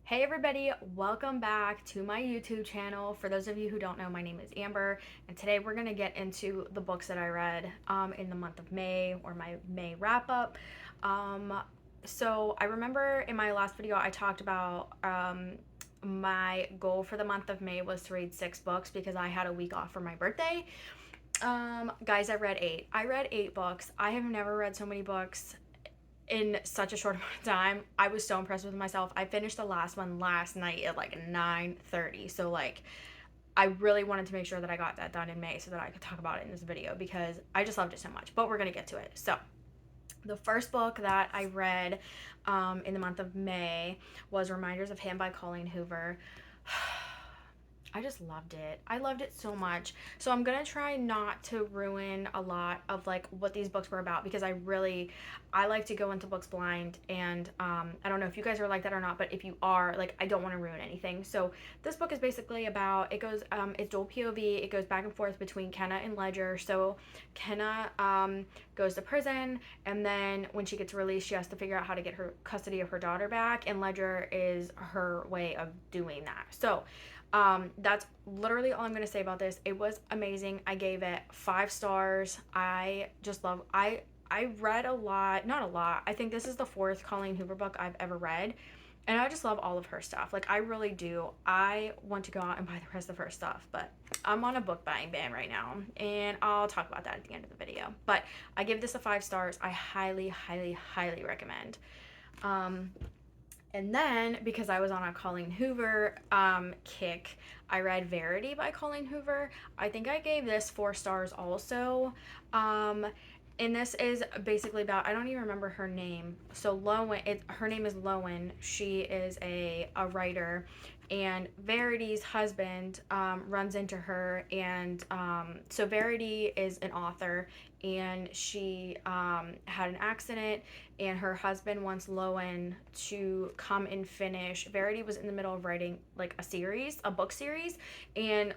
Hey everybody, welcome back to my YouTube channel. For those of you who don't know, my name is Amber, and today we're going to get into the books that I read in the month of May, or my May wrap up. So I remember in my last video I talked about my goal for the month of May was to read 6 books because I had a week off for my birthday. Guys, I read 8. I read 8 books. I have never read so many books in such a short amount of time. I was so impressed with myself. I finished the last one last night at like 9:30. So like I really wanted to make sure that I got that done in May so that I could talk about it in this video because I just loved it so much. But we're going to get to it. So, the first book that I read in the month of May was Reminders of Him by Colleen Hoover. I just loved it. I loved it so much. So I'm going to try not to ruin a lot of like what these books were about because I like to go into books blind, and I don't know if you guys are like that or not, but if you are, like, I don't want to ruin anything. So this book is basically about, it's dual POV. It goes back and forth between Kenna and Ledger. So Kenna goes to prison, and then when she gets released, she has to figure out how to get her custody of her daughter back, and Ledger is her way of doing that. So that's literally all I'm going to say about this. It was amazing. I gave it 5 stars. I just love, I read a lot, not a lot. I think this is the fourth Colleen Hoover book I've ever read. And I just love all of her stuff. Like, I really do. I want to go out and buy the rest of her stuff, but I'm on a book buying ban right now, and I'll talk about that at the end of the video. But I give this a 5 stars. I highly, highly, highly recommend. Um, and then, because I was on a Colleen Hoover kick, I read Verity by Colleen Hoover. I think I gave this 4 stars also. Um, and this is basically about, I don't even remember her name. So her name is Lowen. She is a writer, and Verity's husband runs into her, and so Verity is an author, and she had an accident, and her husband wants Lowen to come and finish. Verity was in the middle of writing like a book series, and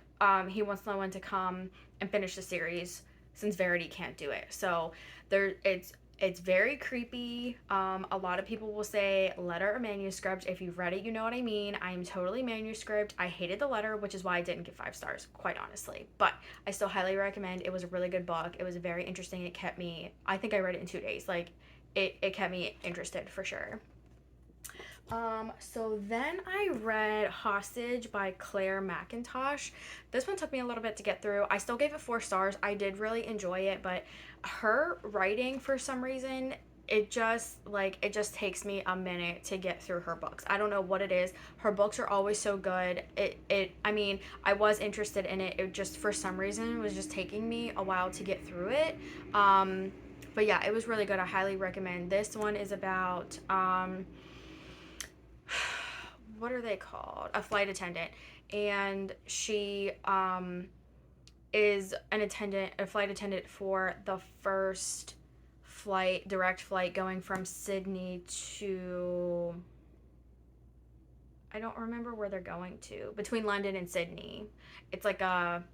he wants Lowen to come and finish the series since Verity can't do it. So it's very creepy. A lot of people will say letter or manuscript. If you've read it, you know what I mean. I am totally manuscript. I hated the letter, which is why I didn't give 5 stars, quite honestly. But I still highly recommend. It was a really good book. It was very interesting. It kept me, I think I read it in 2 days. Like, it kept me interested for sure. So then I read Hostage by Claire McIntosh. This one took me a little bit to get through. I still gave it 4 stars. I did really enjoy it, but her writing, for some reason, it just takes me a minute to get through her books. I don't know what it is. Her books are always so good. I mean, I was interested in it. It just, for some reason, was just taking me a while to get through it. But yeah, it was really good. I highly recommend. This one is about what are they called? A flight attendant, and she is a flight attendant for the first direct flight going from Sydney to, I don't remember where they're going to, between London and Sydney. It's like a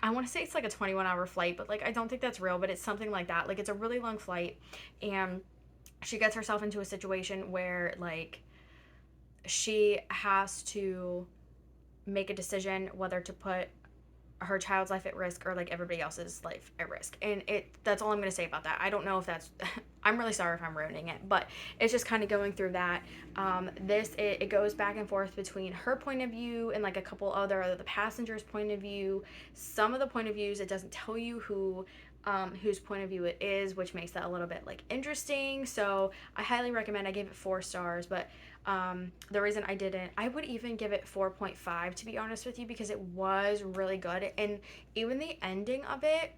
I want to say it's like a 21-hour flight, but like I don't think that's real, but it's something like that. Like, it's a really long flight, and she gets herself into a situation where like she has to make a decision whether to put her child's life at risk or like everybody else's life at risk. And that's all I'm going to say about that. I don't know if that's I'm really sorry if I'm ruining it, but it's just kind of going through that. It goes back and forth between her point of view and like a couple other the passengers' point of view. Some of the point of views, it doesn't tell you whose point of view it is, which makes that a little bit like interesting. So I highly recommend. I gave it 4 stars, but the reason I would even give it 4.5, to be honest with you, because it was really good. And even the ending of it,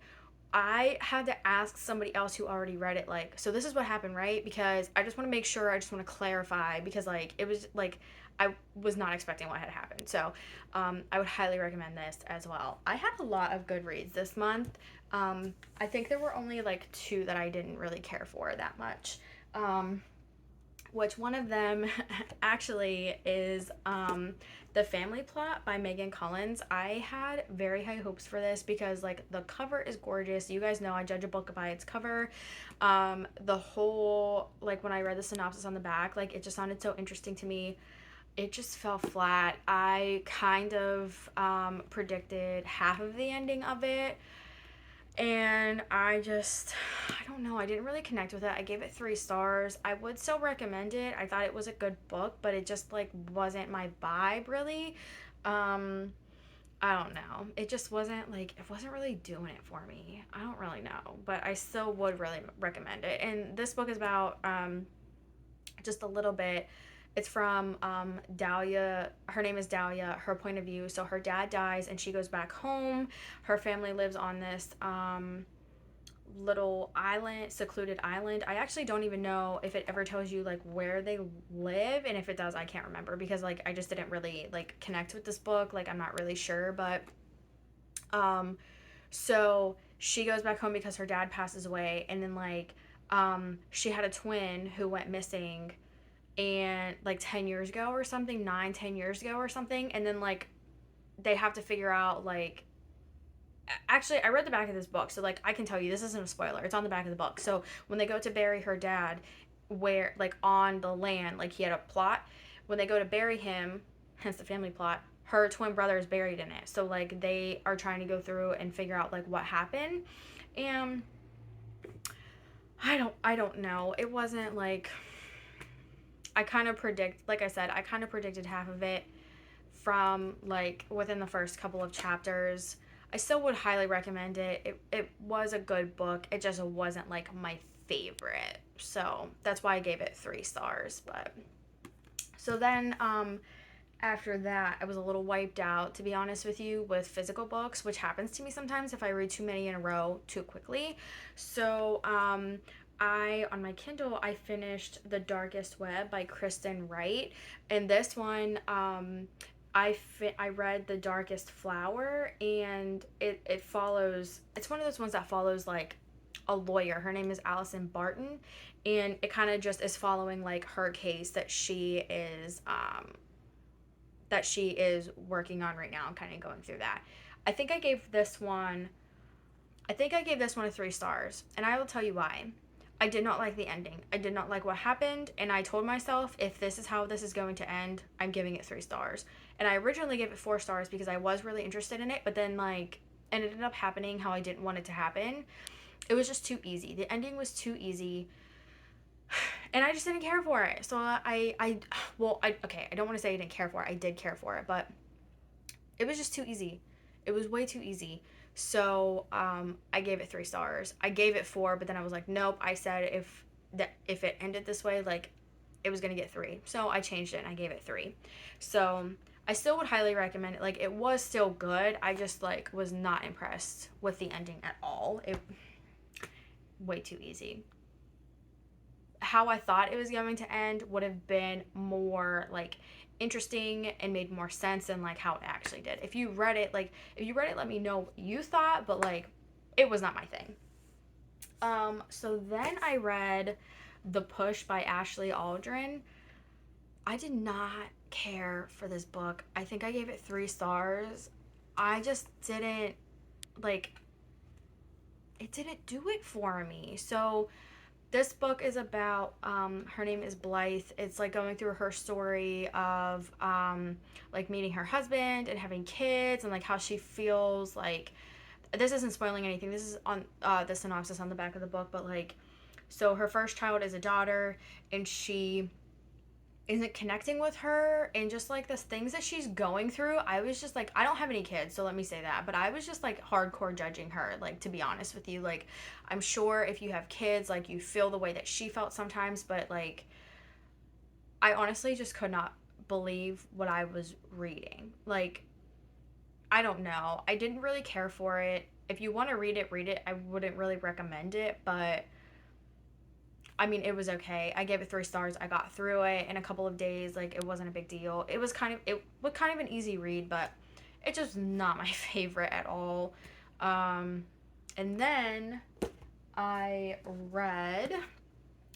I had to ask somebody else who already read it, like, so this is what happened, right? Because I just want to make sure, I just want to clarify, because like it was like I was not expecting what had happened. So I would highly recommend this as well. I had a lot of good reads this month. I think there were only like 2 that I didn't really care for that much. which one of them actually is The Family Plot by Megan Collins. I had very high hopes for this because like the cover is gorgeous. You guys know I judge a book by its cover. The whole, like when I read the synopsis on the back, like it just sounded so interesting to me. It just fell flat. I kind of predicted half of the ending of it, and I don't know, I didn't really connect with it. I gave it 3 stars. I would still recommend it. I thought it was a good book, but it just like wasn't my vibe really. um I don't know, it just wasn't like, it wasn't really doing it for me. I don't really know, but I still would really recommend it. And this book is about just a little bit. It's from Dahlia. Her name is Dahlia. Her point of view. So her dad dies and she goes back home. Her family lives on this little island, secluded island. I actually don't even know if it ever tells you like where they live, and if it does, I can't remember because like I just didn't really like connect with this book. Like I'm not really sure, but um, so she goes back home because her dad passes away, and then like she had a twin who went missing and like 10 years ago or something, 9, 10 years ago or something, and then like they have to figure out like, actually I read the back of this book, so like I can tell you this isn't a spoiler, it's on the back of the book. So when they go to bury her dad, where like on the land, like he had a plot, when they go to bury him, hence the family plot, her twin brother is buried in it. So like they are trying to go through and figure out like what happened. And I don't know, it wasn't like, I kind of predict, like I said, I kind of predicted half of it from like within the first couple of chapters. I still would highly recommend it. It was a good book. It just wasn't like my favorite. So that's why I gave it 3 stars. But so then after that, I was a little wiped out, to be honest with you, with physical books, which happens to me sometimes if I read too many in a row too quickly. So on my Kindle, I finished The Darkest Web by Kristen Wright. And this one, I read The Darkest Flower, and it follows, it's one of those ones that follows like a lawyer. Her name is Allison Barton, and it kind of just is following like her case that she is working on right now. I'm kind of going through that. I think I gave this one I think I gave this one a 3 stars, and I will tell you why. I did not like the ending. I did not like what happened, and I told myself if this is how this is going to end, I'm giving it 3 stars. And I originally gave it 4 stars because I was really interested in it, but then like it ended up happening how I didn't want it to happen. It was just too easy. The ending was too easy, and I just didn't care for it. So okay, I don't want to say I didn't care for it. I did care for it, but it was just too easy. It was way too easy. So I gave it 3 stars. I gave it 4, but then I was like, nope. I said if it ended this way, like it was gonna get 3. So I changed it and I gave it 3. So I still would highly recommend it. Like it was still good. I just like was not impressed with the ending at all. It way too easy. How I thought it was going to end would have been more like interesting and made more sense than like how it actually did. If you read it, let me know what you thought, but like it was not my thing. So then I read The Push by Ashley Aldrin. I did not care for this book. I think I gave it 3 stars. I just didn't like, it didn't do it for me. So this book is about her name is Blythe. It's like going through her story of like meeting her husband and having kids, and like how she feels like, this isn't spoiling anything, this is on the synopsis on the back of the book, but like, so her first child is a daughter, and she isn't connecting with her, and just like the things that she's going through. I was just like, I don't have any kids, so let me say that, but I was just like hardcore judging her, like, to be honest with you. Like, I'm sure if you have kids, like, you feel the way that she felt sometimes, but like, I honestly just could not believe what I was reading. Like, I don't know, I didn't really care for it. If you want to read it. I wouldn't really recommend it, but I mean, it was okay. I gave it 3 stars. I got through it in a couple of days. Like, it wasn't a big deal. It was kind of an easy read, but it's just not my favorite at all. And then I read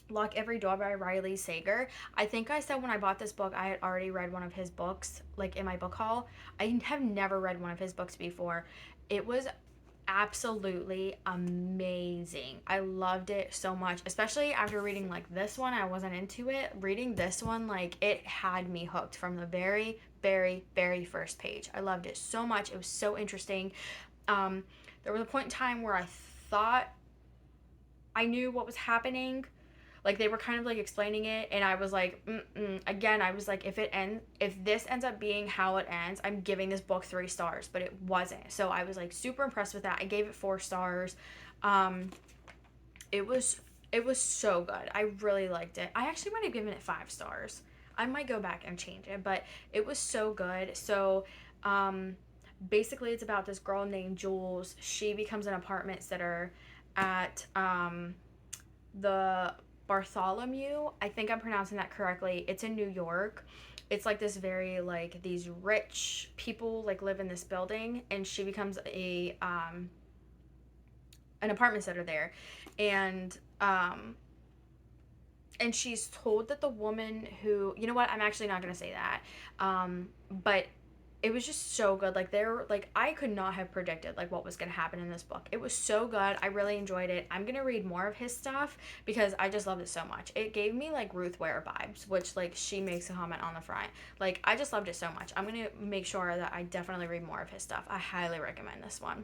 Lock Every Door by Riley Sager. I think I said when I bought this book, I had already read one of his books, like in my book haul. I have never read one of his books before. It was absolutely amazing. I loved it so much, especially after reading like this one. I wasn't into it. Reading this one, like it had me hooked from the very, very, very first page. I loved it so much. It was so interesting. Um, there was a point in time where I thought I knew what was happening, like they were kind of like explaining it, and I was like, again, I was like, if this ends up being how it ends, I'm giving this book 3 stars, but it wasn't. So I was like super impressed with that. I gave it 4 stars. um it was it was so good. I really liked it. I actually might have given it 5 stars. I might go back and change it, but it was so good. So basically it's about this girl named Jules. She becomes an apartment sitter at the Bartholomew. I think I'm pronouncing that correctly. It's in New York. It's like this very like these rich people like live in this building, and she becomes a an apartment sitter there, and and she's told that the woman who, you know what, I'm actually not gonna say that, but it was just so good. Like there, like I could not have predicted like what was gonna happen in this book. It was so good. I really enjoyed it. I'm gonna read more of his stuff because I just loved it so much. It gave me like Ruth Ware vibes, which like she makes a comment on the front. Like I just loved it so much. I'm gonna make sure that I definitely read more of his stuff. I highly recommend this one.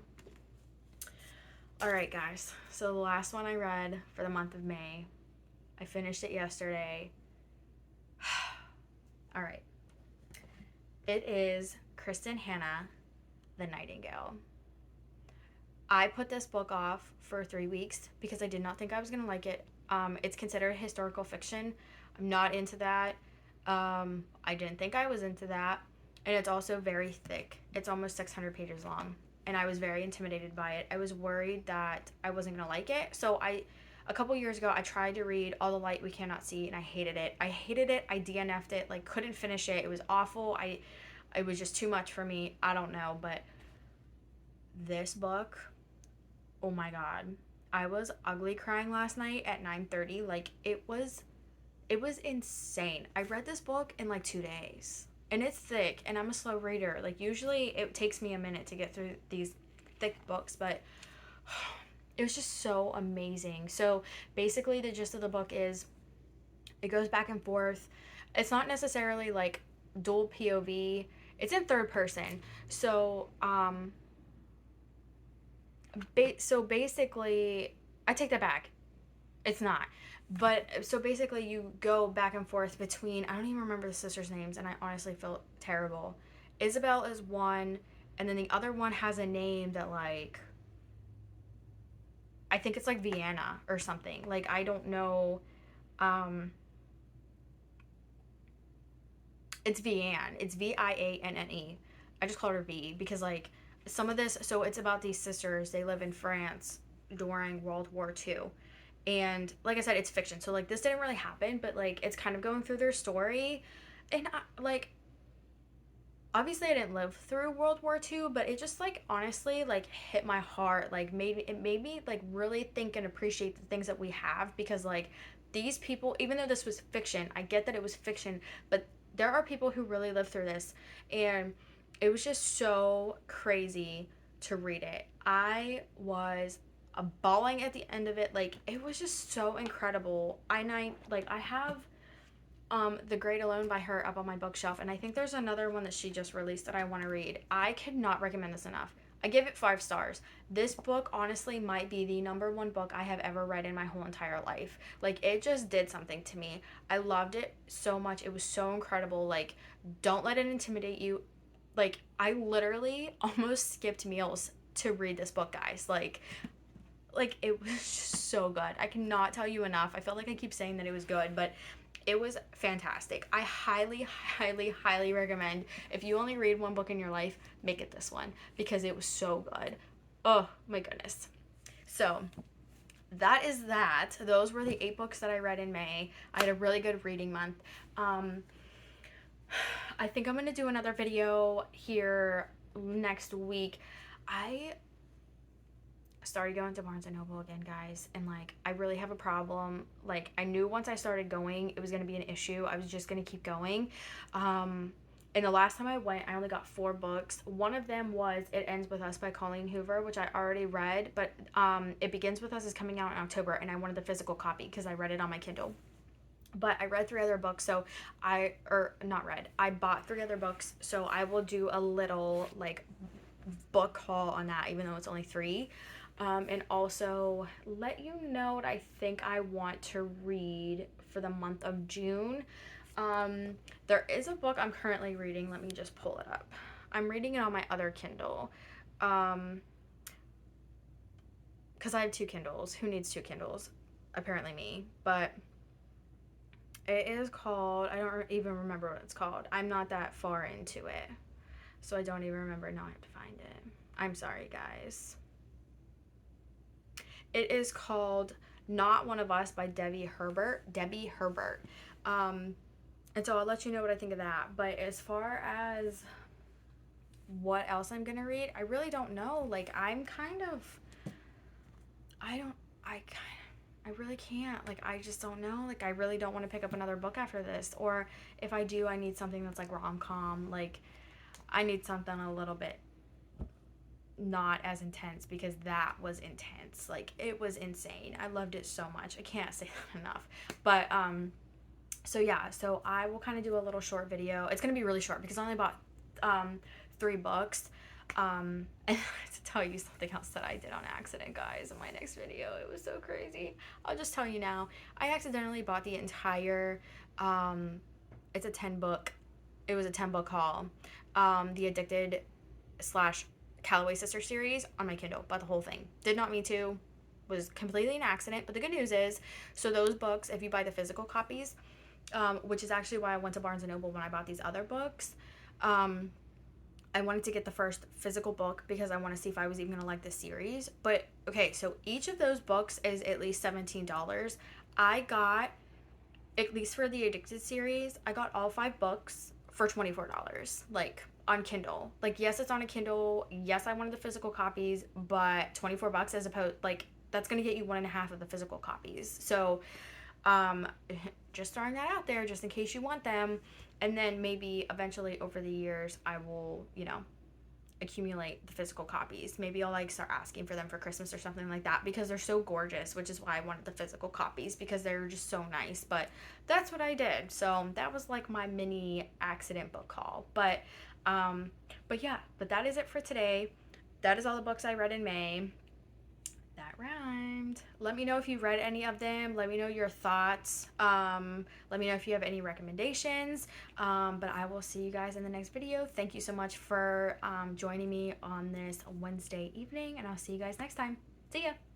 All right, guys. So the last one I read for the month of May, I finished it yesterday. All right. It is Kristen Hanna, The Nightingale. I put this book off for 3 weeks because I did not think I was going to like it. It's considered historical fiction. I'm not into that. I didn't think I was into that. And it's also very thick. It's almost 600 pages long. And I was very intimidated by it. I was worried that I wasn't going to like it. So a couple years ago, I tried to read All the Light We Cannot See, and I hated it. I hated it. I DNF'd it. Like, couldn't finish it. It was awful. It was just too much for me. I don't know. But this book, oh my God. I was ugly crying last night at 9:30. Like, it was insane. I read this book in like 2 days. And it's thick, and I'm a slow reader. Like, usually it takes me a minute to get through these thick books, but it was just so amazing. So basically, the gist of the book is it goes back and forth. It's not necessarily like dual POV. It's in third person. So so basically, I take that back. It's not. But so basically, you go back and forth between, I don't even remember the sisters' names, and I honestly feel terrible. Isabel is one, and then the other one has a name that, like, I think it's like Vienna or something. Like, I don't know. Um, it's Vianne. It's Vianne. I just called her V because, like, some of this, so it's about these sisters. They live in France during World War II. And like I said, it's fiction. So, like, this didn't really happen, but, like, it's kind of going through their story. And, like, obviously I didn't live through World War II, but it just like honestly like hit my heart. Like made me like really think and appreciate the things that we have, because like these people, even though this was fiction, I get that it was fiction, but there are people who really lived through this, and it was just so crazy to read it. I was bawling at the end of it. Like it was just so incredible. I have The Great Alone by her up on my bookshelf, and I think there's another one that she just released that I want to read. I could not recommend this enough. I give it 5 stars. This book honestly might be the number one book I have ever read in my whole entire life. Like it just did something to me. I loved it so much. It was so incredible. Like don't let it intimidate you. Like I literally almost skipped meals to read this book, guys. Like it was just so good. I cannot tell you enough. I feel like I keep saying that it was good, but it was fantastic. I highly, highly, highly recommend, if you only read one book in your life, make it this one because it was so good. Oh my goodness. So that is that. Those were the 8 books that I read in May. I had a really good reading month. I think I'm gonna do another video here next week. I started going to Barnes & Noble again, guys, and like I really have a problem. Like I knew once I started going it was going to be an issue. I was just going to keep going. And the last time I went, I only got 4 books. One of them was It Ends With Us by Colleen Hoover, which I already read, but It Begins With Us is coming out in October, and I wanted the physical copy because I read it on my Kindle. But I read 3 other books, so I bought 3 other books, so I will do a little like book haul on that, even though it's only 3. And also let you know what I think I want to read for the month of June. There is a book I'm currently reading. Let me just pull it up. I'm reading it on my other Kindle. Because I have 2 Kindles. Who needs 2 Kindles? Apparently me. But it is called, I don't even remember what it's called. I'm not that far into it, so I don't even remember. Now I have to find it. I'm sorry, guys. It is called Not One of Us by Debbie Herbert. And so I'll let you know what I think of that. But as far as what else I'm gonna read, I really don't know. Like I'm kind of, I really can't. Like I just don't know. Like I really don't want to pick up another book after this. Or if I do, I need something that's like rom-com. Like I need something a little bit not as intense, because that was intense. Like it was insane. I loved it so much. I can't say that enough. But so yeah, so I will kind of do a little short video. It's gonna be really short because I only bought 3 books. And to tell you something else that I did on accident, guys, in my next video, it was so crazy. I'll just tell you now. I accidentally bought the entire it's a 10 book, it was a 10 book haul, the Addicted / Calloway Sister series on my Kindle. Bought the whole thing. Did not mean to. Was completely an accident. But the good news is, so those books, if you buy the physical copies, which is actually why I went to Barnes & Noble when I bought these other books, I wanted to get the first physical book because I want to see if I was even going to like this series. But okay, so each of those books is at least $17. I got, at least for the Addicted series, I got all 5 books for $24. Like on Kindle. Like yes, it's on a Kindle. Yes, I wanted the physical copies, but $24 as opposed, like that's going to get you 1.5 of the physical copies. So just throwing that out there just in case you want them. And then maybe eventually over the years I will, you know, accumulate the physical copies. Maybe I'll like start asking for them for Christmas or something like that, because they're so gorgeous, which is why I wanted the physical copies, because they're just so nice. But that's what I did. So that was like my mini accident book haul. But yeah, but that is it for today. That is all the books I read in May. That rhymed. Let me know if you've read any of them. Let me know your thoughts. Let me know if you have any recommendations. But I will see you guys in the next video. Thank you so much for joining me on this Wednesday evening, and I'll see you guys next time. See ya.